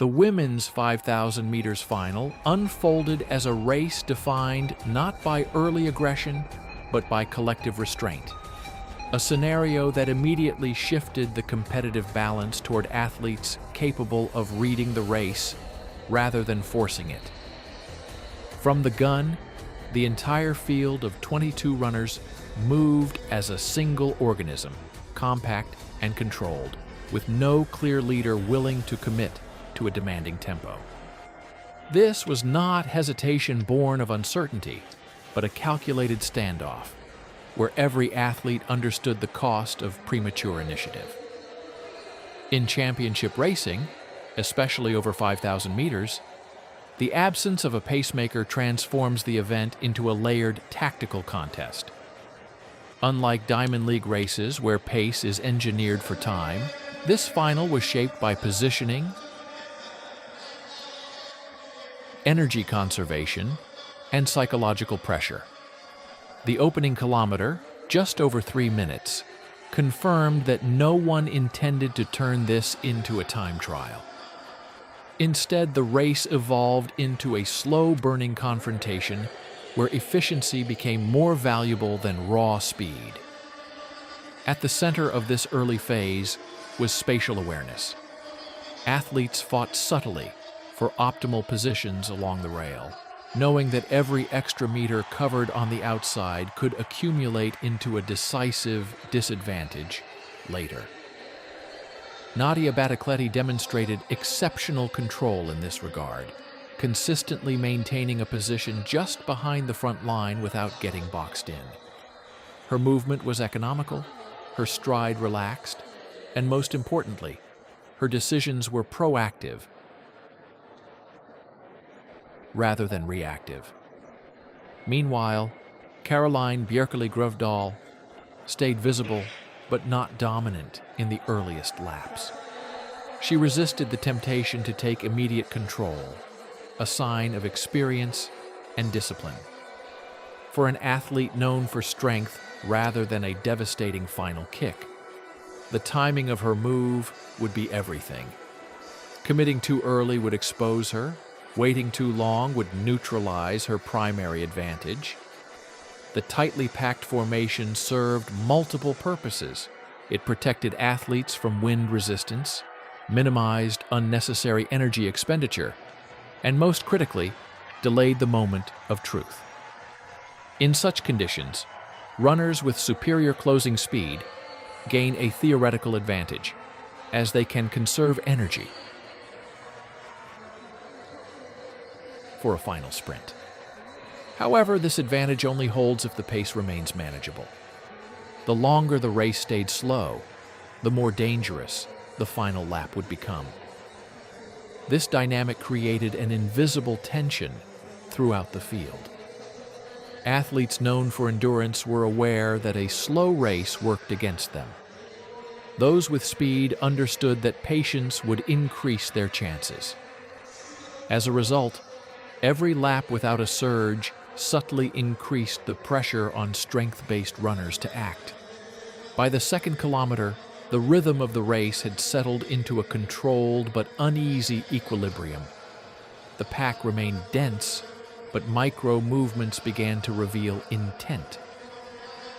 The women's 5,000 meters final unfolded as a race defined not by early aggression, but by collective restraint. A scenario that immediately shifted the competitive balance toward athletes capable of reading the race rather than forcing it. From the gun, the entire field of 22 runners moved as a single organism, compact and controlled, with no clear leader willing to commit to a demanding tempo. This was not hesitation born of uncertainty, but a calculated standoff, where every athlete understood the cost of premature initiative. In championship racing, especially over 5,000 meters, the absence of a pacemaker transforms the event into a layered tactical contest. Unlike Diamond League races where pace is engineered for time, this final was shaped by positioning, energy conservation, and psychological pressure. The opening kilometer, just over 3 minutes, confirmed that no one intended to turn this into a time trial. Instead, the race evolved into a slow-burning confrontation where efficiency became more valuable than raw speed. At the center of this early phase was spatial awareness. Athletes fought subtly for optimal positions along the rail, knowing that every extra meter covered on the outside could accumulate into a decisive disadvantage later. Nadia Batticletti demonstrated exceptional control in this regard, consistently maintaining a position just behind the front line without getting boxed in. Her movement was economical, her stride relaxed, and most importantly, her decisions were proactive rather than reactive. Meanwhile, Caroline Bjerkeli-Grøvdal stayed visible but not dominant in the earliest laps. She resisted the temptation to take immediate control, a sign of experience and discipline. For an athlete known for strength rather than a devastating final kick, the timing of her move would be everything. Committing too early would expose her. Waiting too long would neutralize her primary advantage. The tightly packed formation served multiple purposes. It protected athletes from wind resistance, minimized unnecessary energy expenditure, and most critically, delayed the moment of truth. In such conditions, runners with superior closing speed gain a theoretical advantage, as they can conserve energy for a final sprint. However, this advantage only holds if the pace remains manageable. The longer the race stayed slow, the more dangerous the final lap would become. This dynamic created an invisible tension throughout the field. Athletes known for endurance were aware that a slow race worked against them. Those with speed understood that patience would increase their chances. As a result, every lap without a surge subtly increased the pressure on strength-based runners to act. By the second kilometer, the rhythm of the race had settled into a controlled but uneasy equilibrium. The pack remained dense, but micro-movements began to reveal intent.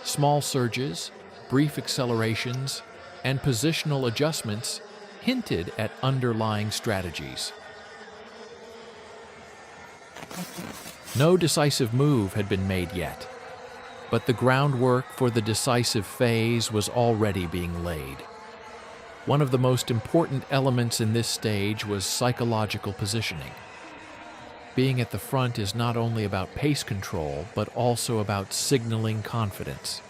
Small surges, brief accelerations, and positional adjustments hinted at underlying strategies. No decisive move had been made yet, but the groundwork for the decisive phase was already being laid. One of the most important elements in this stage was psychological positioning. Being at the front is not only about pace control, but also about signaling confidence.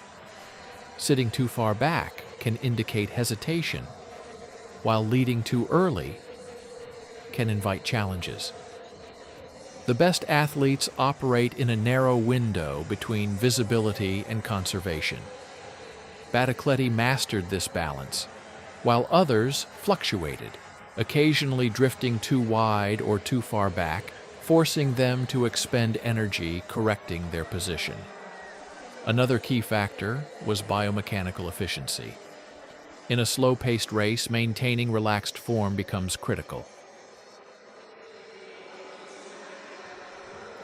Sitting too far back can indicate hesitation, while leading too early can invite challenges. The best athletes operate in a narrow window between visibility and conservation. Batticletti mastered this balance, while others fluctuated, occasionally drifting too wide or too far back, forcing them to expend energy correcting their position. Another key factor was biomechanical efficiency. In a slow-paced race, maintaining relaxed form becomes critical.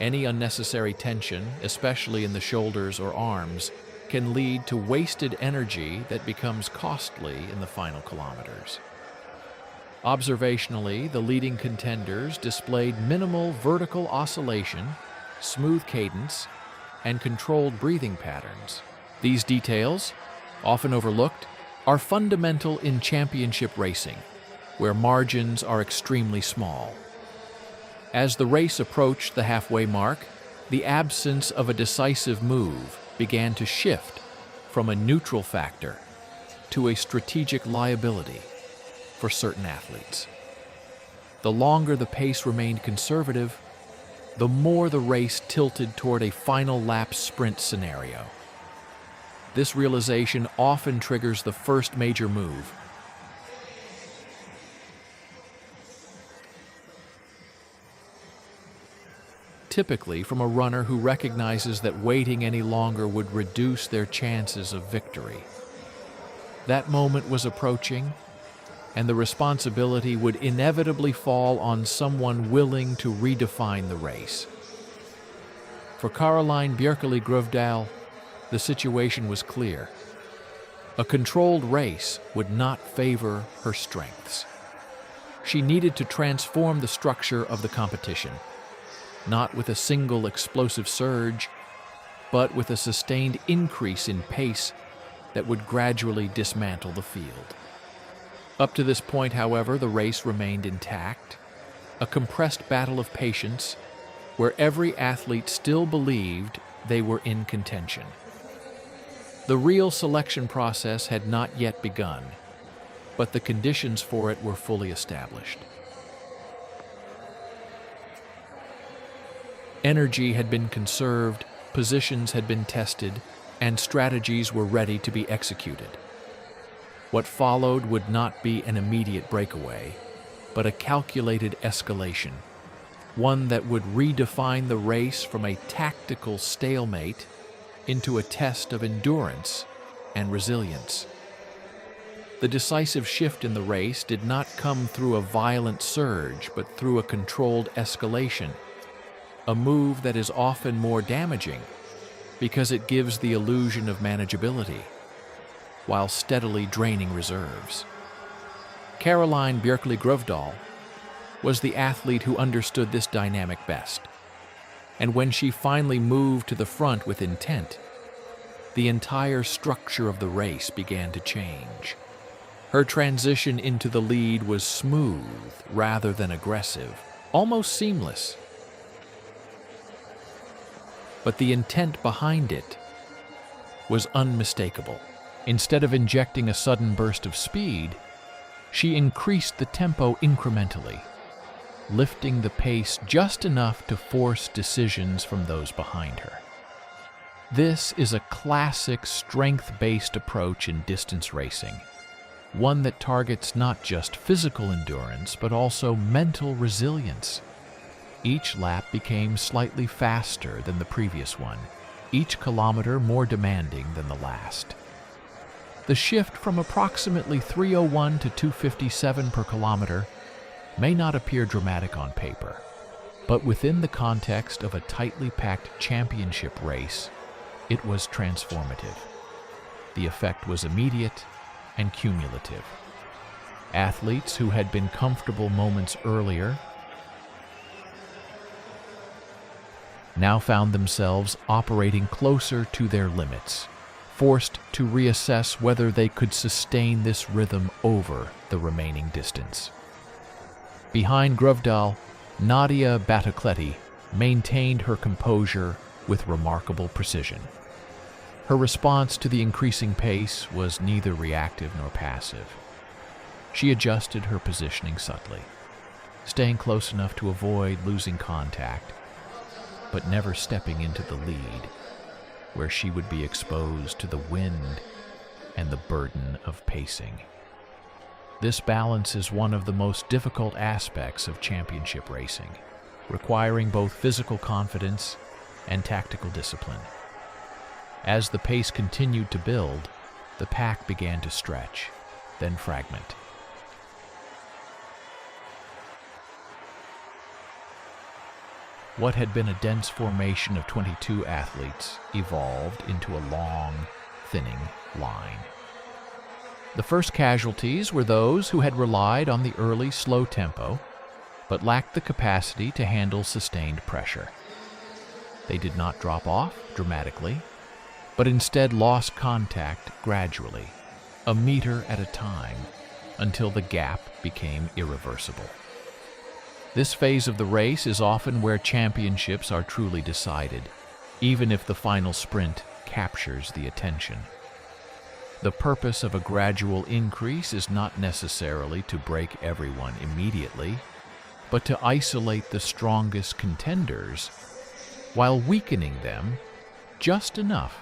Any unnecessary tension, especially in the shoulders or arms, can lead to wasted energy that becomes costly in the final kilometers. Observationally, the leading contenders displayed minimal vertical oscillation, smooth cadence, and controlled breathing patterns. These details, often overlooked, are fundamental in championship racing, where margins are extremely small. As the race approached the halfway mark, the absence of a decisive move began to shift from a neutral factor to a strategic liability for certain athletes. The longer the pace remained conservative, the more the race tilted toward a final lap sprint scenario. This realization often triggers the first major move. Typically from a runner who recognizes that waiting any longer would reduce their chances of victory. That moment was approaching, and the responsibility would inevitably fall on someone willing to redefine the race. For Caroline Bjerkeli-Grøvdal, the situation was clear. A controlled race would not favor her strengths. She needed to transform the structure of the competition, not with a single explosive surge, but with a sustained increase in pace that would gradually dismantle the field. Up to this point, however, the race remained intact, a compressed battle of patience where every athlete still believed they were in contention. The real selection process had not yet begun, but the conditions for it were fully established. Energy had been conserved, positions had been tested, and strategies were ready to be executed. What followed would not be an immediate breakaway, but a calculated escalation, one that would redefine the race from a tactical stalemate into a test of endurance and resilience. The decisive shift in the race did not come through a violent surge, but through a controlled escalation, a move that is often more damaging because it gives the illusion of manageability, while steadily draining reserves. Caroline Bjerkeli-Grøvdal was the athlete who understood this dynamic best, and when she finally moved to the front with intent, the entire structure of the race began to change. Her transition into the lead was smooth rather than aggressive, almost seamless. But the intent behind it was unmistakable. Instead of injecting a sudden burst of speed, she increased the tempo incrementally, lifting the pace just enough to force decisions from those behind her. This is a classic strength-based approach in distance racing, one that targets not just physical endurance, but also mental resilience. Each lap became slightly faster than the previous one, each kilometer more demanding than the last. The shift from approximately 3:01 to 2:57 per kilometer may not appear dramatic on paper, but within the context of a tightly packed championship race, it was transformative. The effect was immediate and cumulative. Athletes who had been comfortable moments earlier now found themselves operating closer to their limits, forced to reassess whether they could sustain this rhythm over the remaining distance. Behind Grøvdal, Nadia Batocletti maintained her composure with remarkable precision. Her response to the increasing pace was neither reactive nor passive. She adjusted her positioning subtly, staying close enough to avoid losing contact, but never stepping into the lead, where she would be exposed to the wind and the burden of pacing. This balance is one of the most difficult aspects of championship racing, requiring both physical confidence and tactical discipline. As the pace continued to build, the pack began to stretch, then fragment. What had been a dense formation of 22 athletes evolved into a long, thinning line. The first casualties were those who had relied on the early slow tempo, but lacked the capacity to handle sustained pressure. They did not drop off dramatically, but instead lost contact gradually, a meter at a time, until the gap became irreversible. This phase of the race is often where championships are truly decided, even if the final sprint captures the attention. The purpose of a gradual increase is not necessarily to break everyone immediately, but to isolate the strongest contenders while weakening them just enough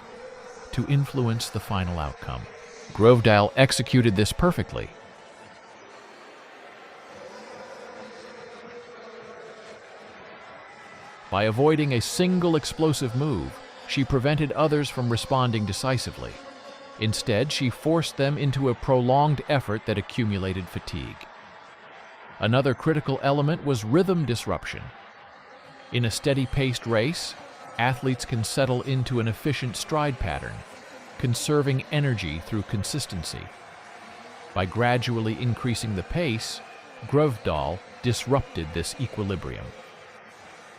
to influence the final outcome. Grovedale executed this perfectly. By avoiding a single explosive move, she prevented others from responding decisively. Instead, she forced them into a prolonged effort that accumulated fatigue. Another critical element was rhythm disruption. In a steady-paced race, athletes can settle into an efficient stride pattern, conserving energy through consistency. By gradually increasing the pace, Grovedale disrupted this equilibrium.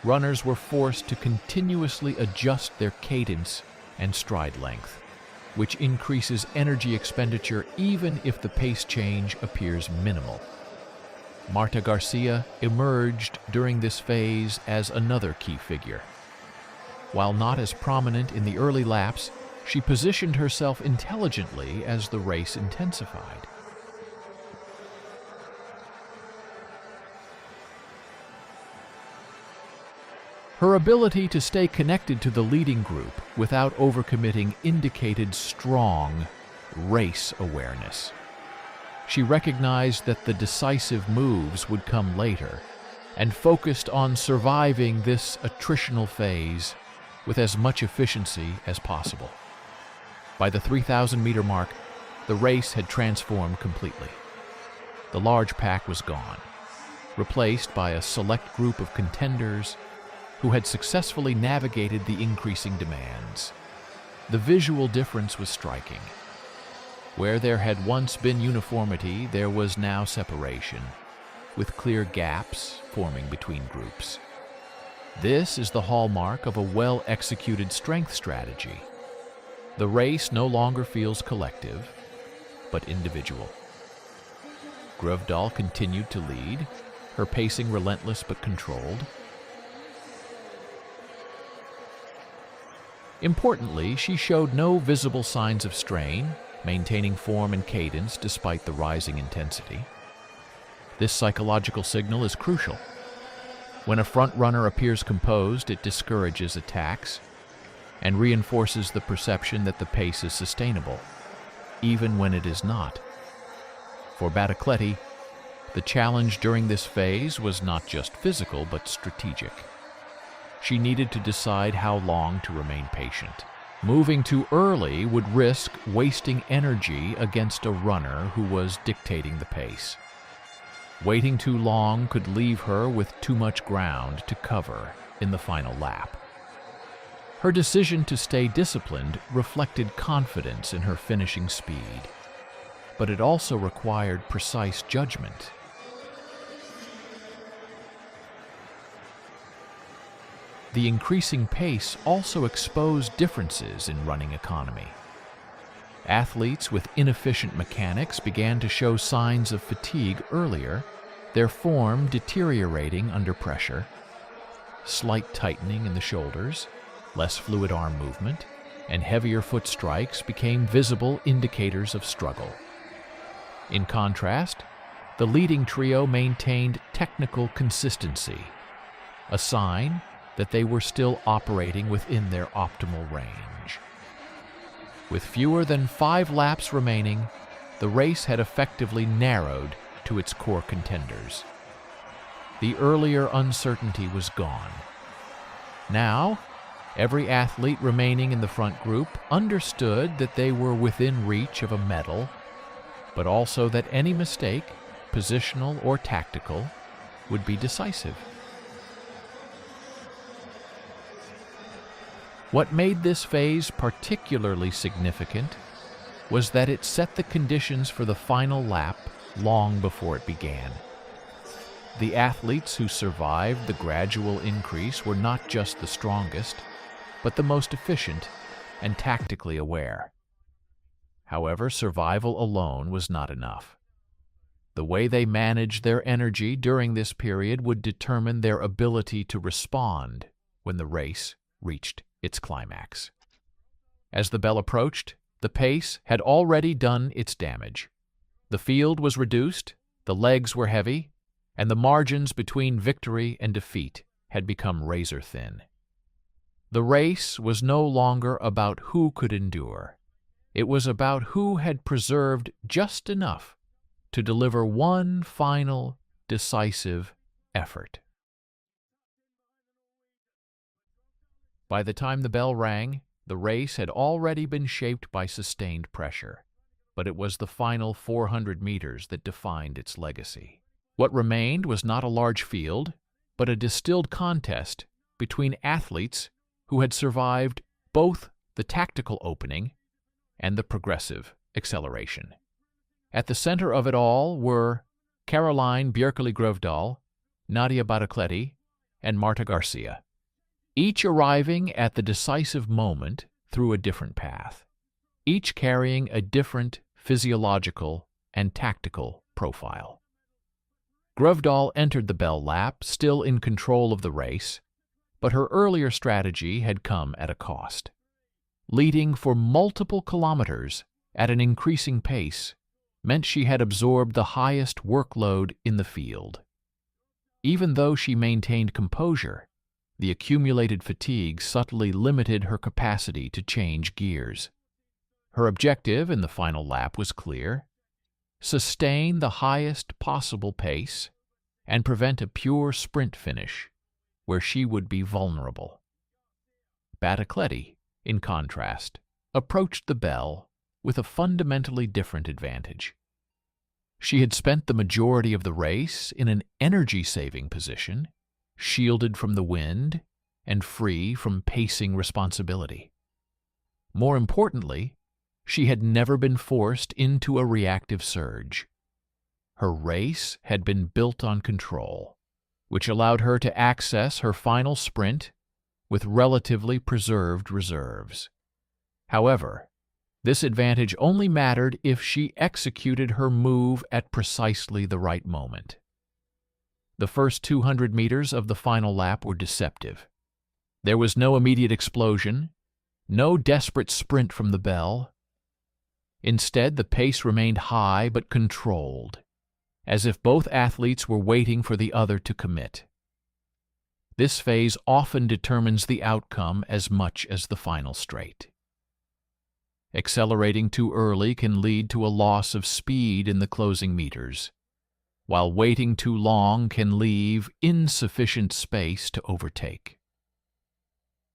Runners were forced to continuously adjust their cadence and stride length, which increases energy expenditure even if the pace change appears minimal. Marta Garcia emerged during this phase as another key figure. While not as prominent in the early laps, she positioned herself intelligently as the race intensified. Her ability to stay connected to the leading group without overcommitting indicated strong race awareness. She recognized that the decisive moves would come later and focused on surviving this attritional phase with as much efficiency as possible. By the 3,000-meter mark, the race had transformed completely. The large pack was gone, replaced by a select group of contenders who had successfully navigated the increasing demands. The visual difference was striking. Where there had once been uniformity, there was now separation, with clear gaps forming between groups. This is the hallmark of a well-executed strength strategy. The race no longer feels collective, but individual. Grovedale continued to lead, her pacing relentless but controlled. Importantly, she showed no visible signs of strain, maintaining form and cadence despite the rising intensity. This psychological signal is crucial. When a front runner appears composed, it discourages attacks and reinforces the perception that the pace is sustainable, even when it is not. For Battacletti, the challenge during this phase was not just physical but strategic. She needed to decide how long to remain patient. Moving too early would risk wasting energy against a runner who was dictating the pace. Waiting too long could leave her with too much ground to cover in the final lap. Her decision to stay disciplined reflected confidence in her finishing speed, but it also required precise judgment. The increasing pace also exposed differences in running economy. Athletes with inefficient mechanics began to show signs of fatigue earlier, their form deteriorating under pressure. Slight tightening in the shoulders, less fluid arm movement, and heavier foot strikes became visible indicators of struggle. In contrast, the leading trio maintained technical consistency, a sign that they were still operating within their optimal range. With fewer than 5 laps remaining, the race had effectively narrowed to its core contenders. The earlier uncertainty was gone. Now, every athlete remaining in the front group understood that they were within reach of a medal, but also that any mistake, positional or tactical, would be decisive. What made this phase particularly significant was that it set the conditions for the final lap long before it began. The athletes who survived the gradual increase were not just the strongest, but the most efficient and tactically aware. However, survival alone was not enough. The way they managed their energy during this period would determine their ability to respond when the race reached its climax. As the bell approached, the pace had already done its damage. The field was reduced, the legs were heavy, and the margins between victory and defeat had become razor-thin. The race was no longer about who could endure. It was about who had preserved just enough to deliver one final, decisive effort. By the time the bell rang, the race had already been shaped by sustained pressure, but it was the final 400 meters that defined its legacy. What remained was not a large field, but a distilled contest between athletes who had survived both the tactical opening and the progressive acceleration. At the center of it all were Caroline Bjerkeli-Grøvdal, Nadia Baracletti, and Marta Garcia, each arriving at the decisive moment through a different path, each carrying a different physiological and tactical profile. Grøvdal entered the bell lap still in control of the race, but her earlier strategy had come at a cost. Leading for multiple kilometers at an increasing pace meant she had absorbed the highest workload in the field. Even though she maintained composure, the accumulated fatigue subtly limited her capacity to change gears. Her objective in the final lap was clear: sustain the highest possible pace and prevent a pure sprint finish where she would be vulnerable. Baracletti, in contrast, approached the bell with a fundamentally different advantage. She had spent the majority of the race in an energy-saving position, shielded from the wind and free from pacing responsibility. More importantly, she had never been forced into a reactive surge. Her race had been built on control, which allowed her to access her final sprint with relatively preserved reserves. However, this advantage only mattered if she executed her move at precisely the right moment. The first 200 meters of the final lap were deceptive. There was no immediate explosion, no desperate sprint from the bell. Instead, the pace remained high but controlled, as if both athletes were waiting for the other to commit. This phase often determines the outcome as much as the final straight. Accelerating too early can lead to a loss of speed in the closing meters, while waiting too long can leave insufficient space to overtake.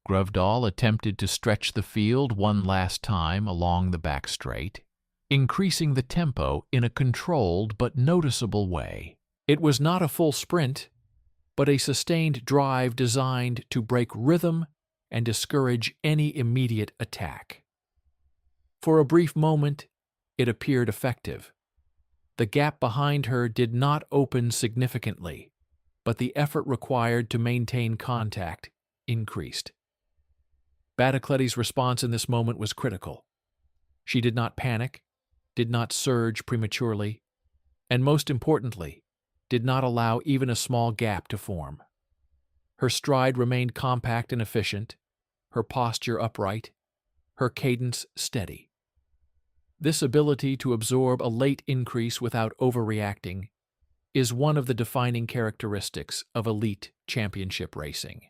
Grøvdal attempted to stretch the field one last time along the back straight, increasing the tempo in a controlled but noticeable way. It was not a full sprint, but a sustained drive designed to break rhythm and discourage any immediate attack. For a brief moment, it appeared effective. The gap behind her did not open significantly, but the effort required to maintain contact increased. Baracletti's response in this moment was critical. She did not panic, did not surge prematurely, and most importantly, did not allow even a small gap to form. Her stride remained compact and efficient, her posture upright, her cadence steady. This ability to absorb a late increase without overreacting is one of the defining characteristics of elite championship racing.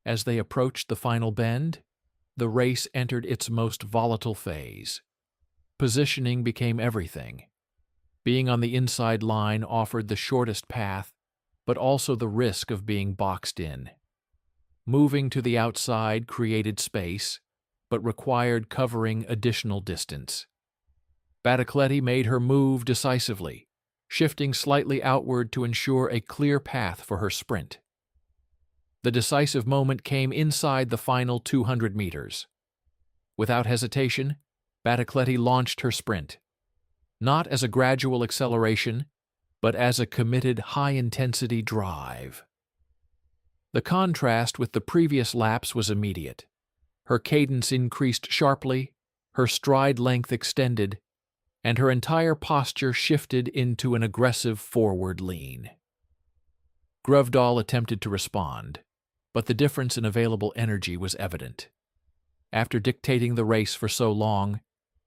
As they approached the final bend, the race entered its most volatile phase. Positioning became everything. Being on the inside line offered the shortest path, but also the risk of being boxed in. Moving to the outside created space, but required covering additional distance. Baracletti made her move decisively, shifting slightly outward to ensure a clear path for her sprint. The decisive moment came inside the final 200 meters. Without hesitation, Batticletti launched her sprint, not as a gradual acceleration, but as a committed high-intensity drive. The contrast with the previous laps was immediate. Her cadence increased sharply, her stride length extended, and her entire posture shifted into an aggressive forward lean. Grøvdahl attempted to respond, but the difference in available energy was evident. After dictating the race for so long,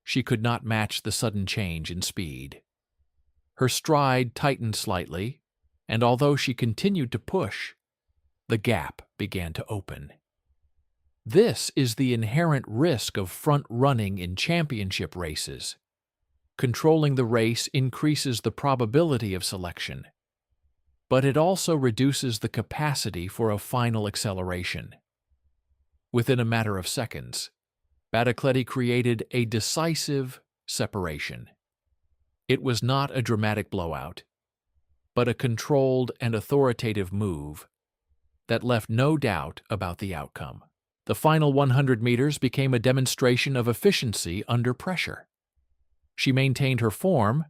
she could not match the sudden change in speed. Her stride tightened slightly, and although she continued to push, the gap began to open. This is the inherent risk of front-running in championship races. Controlling the race increases the probability of selection, but it also reduces the capacity for a final acceleration. Within a matter of seconds, Batticletti created a decisive separation. It was not a dramatic blowout, but a controlled and authoritative move that left no doubt about the outcome. The final 100 meters became a demonstration of efficiency under pressure. She maintained her form,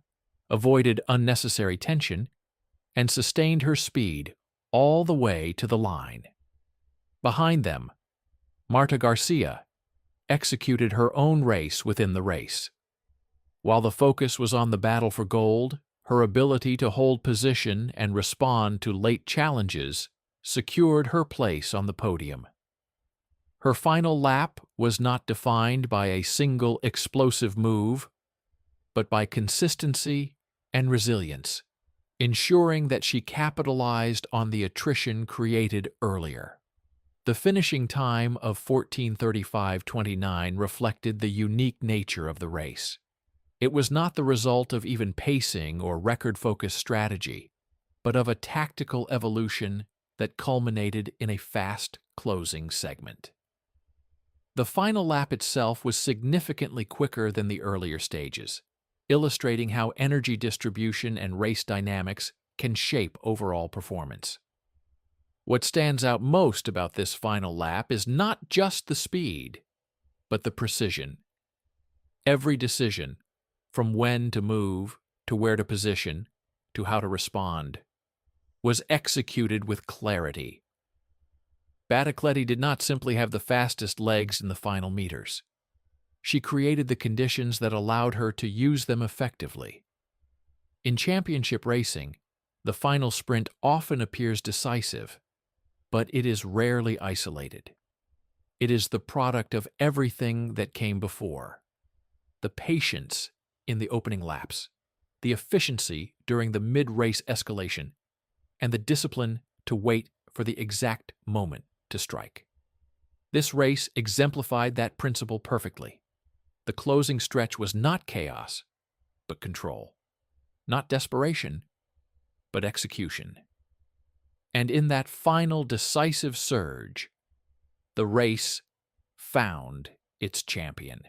avoided unnecessary tension, and sustained her speed all the way to the line. Behind them, Marta Garcia executed her own race within the race. While the focus was on the battle for gold, her ability to hold position and respond to late challenges secured her place on the podium. Her final lap was not defined by a single explosive move, but by consistency and resilience, ensuring that she capitalized on the attrition created earlier. The finishing time of 14:35.29 reflected the unique nature of the race. It was not the result of even pacing or record-focused strategy, but of a tactical evolution that culminated in a fast closing segment. The final lap itself was significantly quicker than the earlier stages, illustrating how energy distribution and race dynamics can shape overall performance. What stands out most about this final lap is not just the speed, but the precision. Every decision, from when to move, to where to position, to how to respond, was executed with clarity. Batticletti did not simply have the fastest legs in the final meters. She created the conditions that allowed her to use them effectively. In championship racing, the final sprint often appears decisive, but it is rarely isolated. It is the product of everything that came before. The patience in the opening laps, the efficiency during the mid-race escalation, and the discipline to wait for the exact moment to strike. This race exemplified that principle perfectly. The closing stretch was not chaos, but control. Not desperation, but execution. And in that final decisive surge, the race found its champion.